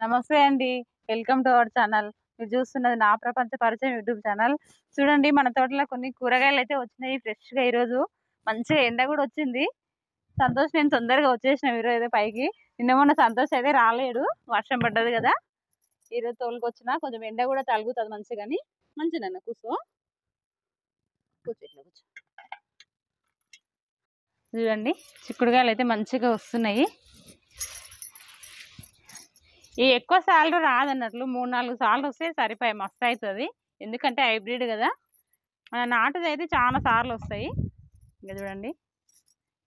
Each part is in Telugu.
నమస్తే అండి. Welcome to our channel. మీరు చూస్తున్నది నా ప్రపంచ పరిచయం యూట్యూబ్ ఛానల్. చూడండి మన తోటలో కొన్ని కూరగాయలైతే వచ్చినాయి ఫ్రెష్‌గా ఈరోజు. మంచిగా ఎండ గూడా వచ్చింది. సంతోష్ నేను తొందరగా వచ్చేసినాం ఈరోజైతే పైకి. నిన్న మొన్న సంతోష్ అయితే రాలేడు. వర్షం పడ్డది గదా! ఈరోజు తోలుకొచ్చినా కొంచెం ఎండ గూడా తగులుతది మంచిగాని. మంచిదన్న కూసో. కూర్చో ఇట్లా కూర్చో. చూడండి చిక్కుడుగాయలైతే మంచిగా వస్తున్నాయి. ఈ ఎక్కువ సార్లు రాదన్నట్లు 3, 4 సార్లు వస్తే సరిపోయి మస్తు అవుతుంది. ఎందుకంటే హైబ్రిడ్ కదా. మన నాటుది అయితే చాలా సార్లు వస్తాయి. ఇంకా చూడండి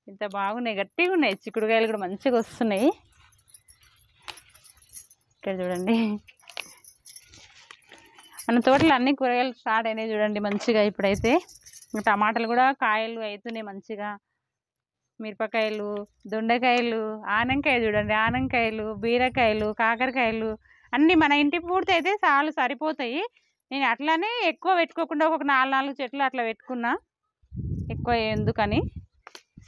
ఇంత బాగున్నాయి, గట్టిగా ఉన్నాయి. చిక్కుడుకాయలు కూడా మంచిగా వస్తున్నాయి. ఇక్కడ చూడండి మన తోటలో అన్ని కూరగాయలు స్టార్ట్ అయినాయి చూడండి మంచిగా. ఇప్పుడైతే టమాటాలు కూడా కాయలు అవుతున్నాయి మంచిగా. మిరపకాయలు, దొండకాయలు, ఆనంకాయ చూడండి, ఆనంకాయలు, బీరకాయలు, కాకరకాయలు అన్నీ మన ఇంటి పూర్తి అయితే చాలు సరిపోతాయి. నేను అట్లానే ఎక్కువ పెట్టుకోకుండా ఒక 4 చెట్లు అట్లా పెట్టుకున్నా. ఎక్కువ ఎందుకని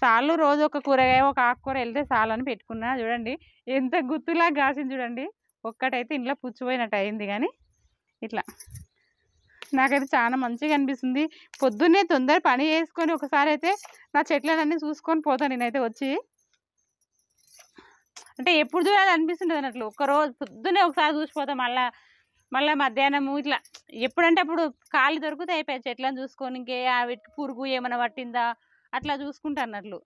చాలు, రోజు ఒక కూరగాయ ఒక ఆకుకూర వెళ్తే చాలు అని పెట్టుకున్నా. చూడండి ఎంత గుత్తులా కాసింది చూడండి. ఒక్కటైతే ఇంట్లో పుచ్చిపోయినట్టు అయింది, కానీ ఇట్లా నాకైతే చాలా మంచిగా అనిపిస్తుంది. పొద్దున్నే తొందర పని చేసుకొని ఒకసారి అయితే నా చెట్లనన్నీ చూసుకొని పోతాను నేనైతే వచ్చి. అంటే ఎప్పుడు చూడాలి అనిపిస్తుంటుంది అన్నట్లు. ఒక్కరోజు పొద్దున్నే ఒకసారి చూసిపోతాం. మళ్ళీ మధ్యాహ్నము ఇట్లా ఎప్పుడంటే అప్పుడు ఖాళీ దొరికితే అయిపోయాయి చెట్లను చూసుకొని. ఇంకే వీటికి పురుగు ఏమైనా పట్టిందా అట్లా చూసుకుంటా అన్నట్లు.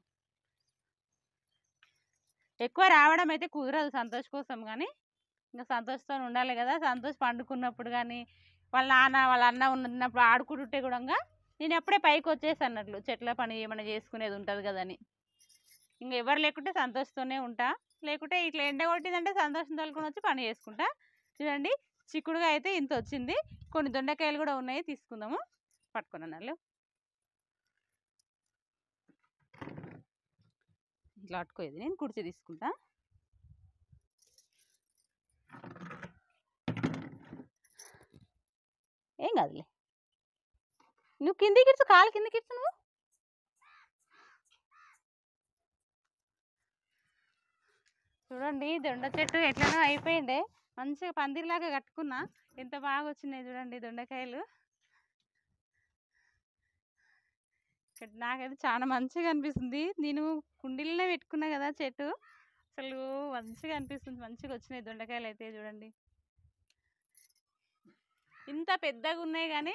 ఎక్కువ రావడం అయితే కుదరదు సంతోష్ కోసం, కానీ ఇంకా సంతోష్తో ఉండాలి కదా. సంతోష్ పండుకున్నప్పుడు కానీ వాళ్ళ నాన్న వాళ్ళ అన్న ఉన్నప్పుడు ఆడుకుంటుంటే కూడా నేను ఎప్పుడే పైకి వచ్చేసి అన్నట్లు. చెట్ల పని ఏమైనా చేసుకునేది ఉంటుంది కదని. ఇంకా ఎవరు లేకుంటే సంతోషతోనే ఉంటా. లేకుంటే ఇట్లా ఎండ కొట్టిందంటే సంతోషం తలుకొని వచ్చి పని చేసుకుంటా. చూడండి చిక్కుడుగా అయితే ఇంత వచ్చింది. కొన్ని దొండకాయలు కూడా ఉన్నాయి, తీసుకుందాము. పట్టుకుని అన్నారు ఇట్లా అట్టుకోయేది. నేను కుర్చీ తీసుకుంటా. ఏం కాదులే, నువ్వు కిందికి ఇచ్చు, కాలు కిందికి ఇచ్చు. నువ్వు చూడండి దొండ చెట్టు ఎట్లనో అయిపోయిండే. మంచిగా పందిరిలాగా కట్టుకున్నా. ఎంత బాగా వచ్చినాయి చూడండి దొండకాయలు. నాకైతే చాలా మంచిగా అనిపిస్తుంది. నేను కుండీలోనే పెట్టుకున్నా కదా చెట్టు, అసలు మంచిగా అనిపిస్తుంది. మంచిగా వచ్చినాయి దొండకాయలు అయితే చూడండి. ఇంత పెద్దగా ఉన్నాయి కానీ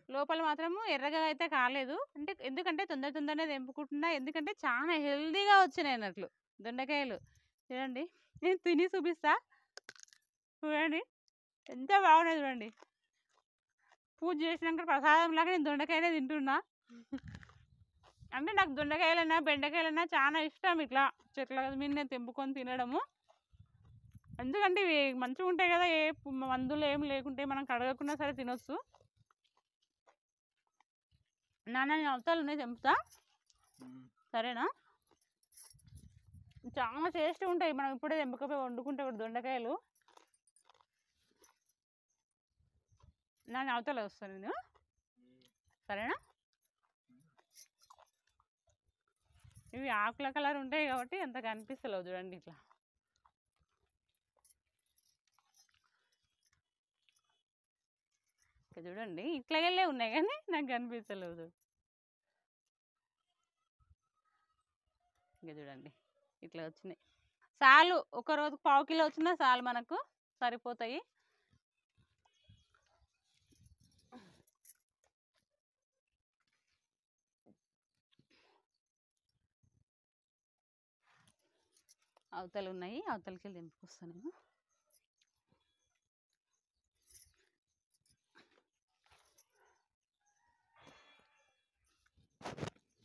లోపల మాత్రం ఎర్రగా అయితే కాలేదు. అంటే ఎందుకంటే తొందరనే తెంపుకుంటున్నా. ఎందుకంటే చాలా హెల్దీగా వచ్చినాయి అన్నట్లు దొండకాయలు. చూడండి నేను తిని చూపిస్తా. చూడండి ఎంత బాగున్నాయి చూడండి. పూజ చేసినాక ప్రసాదం లాగా నేను దొండకాయనే తింటున్నా. అంటే నాకు దొండకాయలైనా బెండకాయలైనా చాలా ఇష్టం. ఇట్లా చెట్ల మీద తెంపుకొని తినడము. ఎందుకంటే ఇవి మంచిగా ఉంటాయి కదా. ఏ మందులు ఏమి లేకుంటే మనం కడగకుండా సరే తినొచ్చు. నాన్న నేను అవతలు ఉన్నాయి తెంపుతా, సరేనా? చాలా టేస్ట్ ఉంటాయి. మనం ఇప్పుడే తెంపకపోయి వండుకుంటే కూడా దొండకాయలు. నాన్న అవతల వస్తాను నేను, సరేనా? ఇవి ఆకుల కలర్ ఉంటాయి కాబట్టి అంత కనిపిస్తలేవు చూడండి. ఇట్లా చూడండి ఇట్లాగెళ్ళే ఉన్నాయి కానీ నాకు కనిపిస్తలేదు. ఇంకా చూడండి ఇట్లా వచ్చినాయి. చాలు, ఒక రోజు 1/4 కిలో వచ్చినా చాలు, మనకు సరిపోతాయి. అవతలు ఉన్నాయి, అవతలకి వెళ్ళి తెంపుకొస్తాను నేను.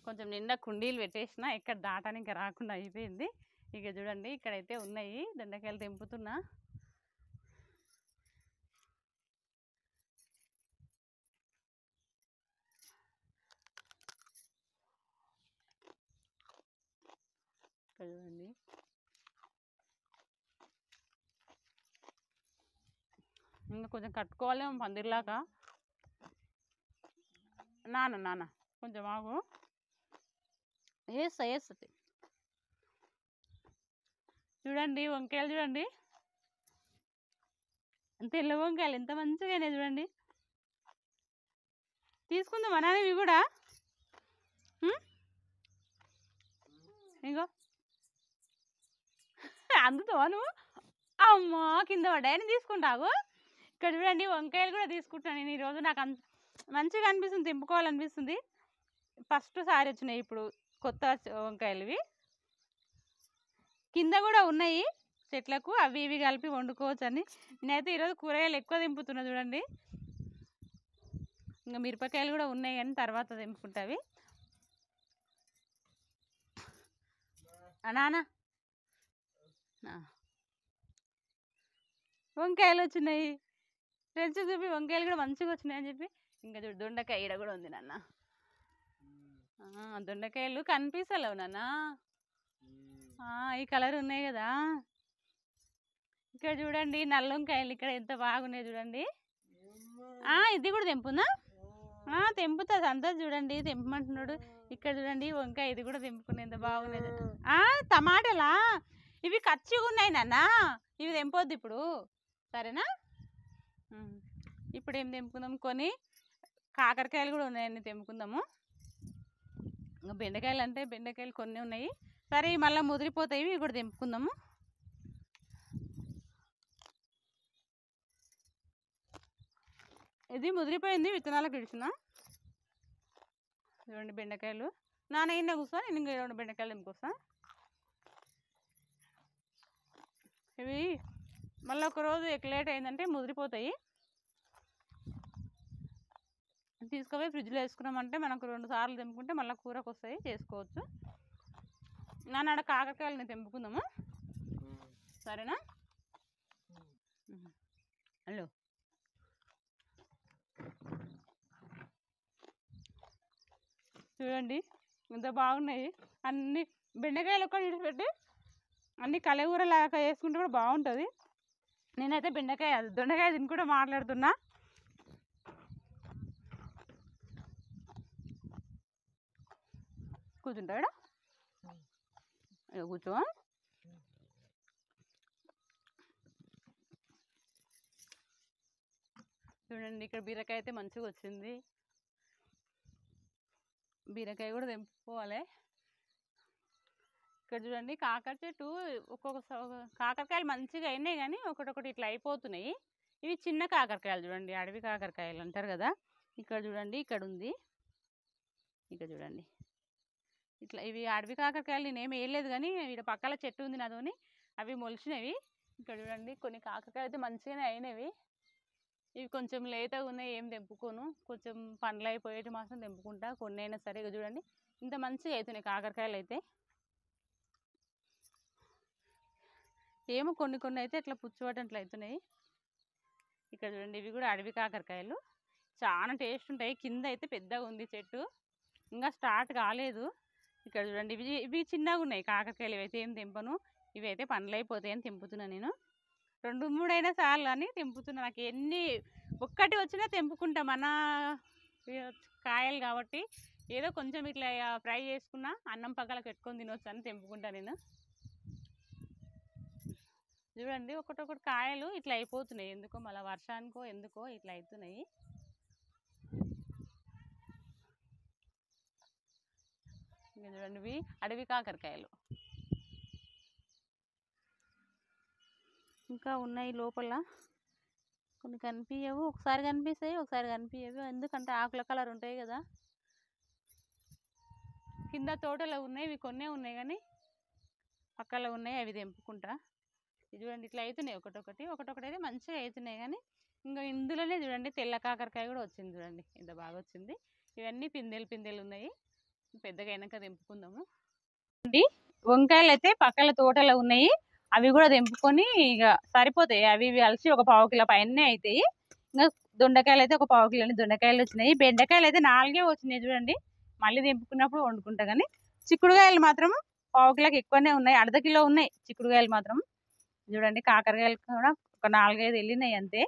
కొంచెం నిండా కుండీలు పెట్టేసిన, ఎక్కడ దాటానికి రాకుండా అయిపోయింది. ఇక చూడండి ఇక్కడైతే ఉన్నాయి దొండకాయలు తెంపుతున్నా. చూడండి ఇంకా కొంచెం కట్టుకోవాలి పందిరిలాగా. నాన్న కొంచెం ఆగు, వేస్తుంది. చూడండి వంకాయలు చూడండి తెల్ల వంకాయలు ఎంత మంచిగా చూడండి. తీసుకుందాం అనాలి ఇవి కూడా. ఇంకో అందుతావా నువ్వు? అమ్మా కింద పడ్డాయని తీసుకుంటావు. ఇక్కడ చూడండి వంకాయలు కూడా తీసుకుంటాను నేను ఈరోజు. నాకు మంచిగా అనిపిస్తుంది, తెంపుకోవాలనిపిస్తుంది. ఫస్ట్ సారి వచ్చినాయి ఇప్పుడు కొత్త వంకాయలు ఇవి. కింద కూడా ఉన్నాయి చెట్లకు, అవి ఇవి కలిపి వండుకోవచ్చు అని. నేనైతే ఈరోజు కూరగాయలు ఎక్కువ తెంపుతున్నా చూడండి. ఇంకా మిరపకాయలు కూడా ఉన్నాయి కానీ తర్వాత తెంపుకుంటావి. నానా వంకాయలు వచ్చినాయి ఫ్రెండ్స్ చూపి, వంకాయలు కూడా మంచిగా వచ్చినాయి అని చెప్పి. ఇంకా చూడు దొండకాయ ఈడ కూడా ఉంది నాన్న. దొండకాయలు కనిపిస్తలేవు నాన్న, ఈ కలర్ ఉన్నాయి కదా. ఇక్కడ చూడండి నల్ల వంకాయలు ఇక్కడ ఎంత బాగున్నాయి చూడండి. ఇది కూడా తెంపుందా? తెంపుతా సంతోష్ చూడండి తెంపమంటున్నాడు. ఇక్కడ చూడండి వంకాయ ఇది కూడా తెంపుకునే ఎంత బాగున్నాయి. టమాటాలా ఇవి కచ్చిగా ఉన్నాయి నాన్న, ఇవి తెంపొద్దు ఇప్పుడు సరేనా. ఇప్పుడు ఏం తెంపుకుందాం, కొన్ని కాకరకాయలు కూడా ఉన్నాయని తెంపుకుందాము. ఇంకా బెండకాయలు అంటే బెండకాయలు కొన్ని ఉన్నాయి సరే, మళ్ళీ ముదిరిపోతాయి ఇవి కూడా తెంపుకుందాము. ఇది ముదిరిపోయింది, విత్తనాలకు ఇడిచిన. చూడండి బెండకాయలు. నాన్న ఇన్న కూర్చో, నేను ఇంకా 2 బెండకాయలు తెంపుకొస్తా. ఇవి మళ్ళీ ఒకరోజు లేట్ అయిందంటే ముదిరిపోతాయి. తీసుకుపోయి ఫ్రిడ్జ్లో వేసుకున్నామంటే మనకు 2 సార్లు తెంపుకుంటే మళ్ళీ కూరకు వస్తాయి, చేసుకోవచ్చు. నాన్న కాకరకాయలని తెంపుకుందాము సరేనా. హలో చూడండి ఎంత బాగున్నాయి అన్ని. బెండకాయలు ఒక్కటి విడిచిపెట్టి అన్ని కలగూరలాగా వేసుకుంటే కూడా బాగుంటుంది. నేనైతే దొండకాయ దీన్ని కూడా మాట్లాడుతున్నా. కూర్చుంటాడా? కూర్చో. చూడండి ఇక్కడ బీరకాయ అయితే మంచిగా వచ్చింది. బీరకాయ కూడా తెంపుకోవాలి. ఇక్కడ చూడండి కాకర చెట్టు ఒక్కొక్క కాకరకాయలు మంచిగా అయినాయి కానీ ఒకటొకటి ఇట్లా అయిపోతున్నాయి. ఇవి చిన్న కాకరకాయలు చూడండి, అడవి కాకరకాయలు అంటారు కదా. ఇక్కడ చూడండి ఇక్కడ ఉంది, ఇక్కడ చూడండి ఇట్లా. ఇవి అడవి కాకరకాయలు నేనేమి వేయలేదు కానీ ఇక్కడ పక్కల చెట్టు ఉంది నాతోని, అవి మొలిచినవి. ఇక్కడ చూడండి కొన్ని కాకరకాయలు అయితే మంచిగానే అయినవి. ఇవి కొంచెం లేతగా ఉన్నాయి, ఏం తెంపుకోను. కొంచెం పండ్లు అయిపోయేటి మాత్రం తెంపుకుంటా, కొన్ని అయినా సరే. ఇక చూడండి ఇంత మంచిగా అవుతున్నాయి కాకరకాయలు అయితే. ఏమో కొన్ని అయితే ఇట్లా పుచ్చిపట్టట్లు అవుతున్నాయి. ఇక్కడ చూడండి ఇవి కూడా అడవి కాకరకాయలు, చాలా టేస్ట్ ఉంటాయి. కింద అయితే పెద్దగా ఉంది చెట్టు, ఇంకా స్టార్ట్ కాలేదు. ఇక్కడ చూడండి ఇవి చిన్నగా ఉన్నాయి కాకరకాయలు. ఇవైతే ఏం తెంపను, ఇవైతే పండ్లు అయిపోతాయని తెంపుతున్నా నేను. 2-3 అయినా చాలు అని తెంపుతున్నా. నాకు ఒక్కటి వచ్చినా తెంపుకుంటా, మన కాయలు కాబట్టి. ఏదో కొంచెం ఇట్లా ఫ్రై చేసుకున్నా అన్నం పక్కన పెట్టుకొని తినొచ్చు అని తెంపుకుంటా నేను. చూడండి ఒకటొకటి కాయలు ఇట్లా అయిపోతున్నాయి, ఎందుకో మళ్ళీ వర్షానికో ఎందుకో ఇట్లా అవుతున్నాయి. ఇంకా చూడండి ఇవి అడవి కాకరకాయలు ఇంకా ఉన్నాయి లోపల. కొన్ని కనిపించవు, ఒకసారి కనిపిస్తాయి ఒకసారి కనిపించవు. ఎందుకంటే ఆకుల కలర్ ఉంటాయి కదా. కింద తోటలో ఉన్నాయి, ఇవి కొన్నే ఉన్నాయి కానీ పక్కలో ఉన్నాయి, అవి తెంపుకుంటా. చూడండి ఇట్లా అవుతున్నాయి ఒకటొకటి అయితే మంచిగా అవుతున్నాయి. కానీ ఇంకా ఇందులోనే చూడండి తెల్ల కాకరకాయ కూడా వచ్చింది. చూడండి ఎంత బాగా వచ్చింది. ఇవన్నీ పిందెలు ఉన్నాయి, పెద్దగా అయినాక తెంపుకుందాము. వంకాయలు అయితే పక్కల తోటలో ఉన్నాయి, అవి కూడా తెంపుకొని ఇక సరిపోతాయి. అవి ఇవి కలిసి ఒక 1/2 కిలో పైనే అవుతాయి. ఇంకా దొండకాయలు అయితే ఒక 1/2 కిలో దొండకాయలు వచ్చినాయి. బెండకాయలు అయితే 4 వచ్చినాయి చూడండి, మళ్ళీ తెంపుకున్నప్పుడు వండుకుంటా. కానీ చిక్కుడుకాయలు మాత్రం 1/2 కిలోకి ఎక్కువనే ఉన్నాయి, 1/2 కిలో ఉన్నాయి చిక్కుడుకాయలు మాత్రం. చూడండి కాకరకాయలు కూడా ఒక 4-5 వెళ్ళినాయి అంతే.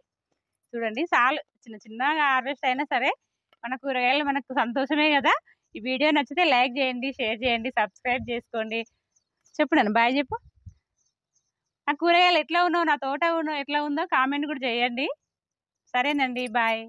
చూడండి చాలు, చిన్నగా హార్వెస్ట్ అయినా సరే మన కూరగాయలు మనకు సంతోషమే కదా. ఈ వీడియో నచ్చితే లైక్ చేయండి, షేర్ చేయండి, సబ్స్క్రైబ్ చేసుకోండి. చెప్పు నన్ను బాయ్ చెప్పు. ఆ కూరగాయలు ఎట్లా ఉన్నావు, నా తోట ఎట్లా ఉందో కామెంట్ కూడా చేయండి. సరేనండి, బాయ్.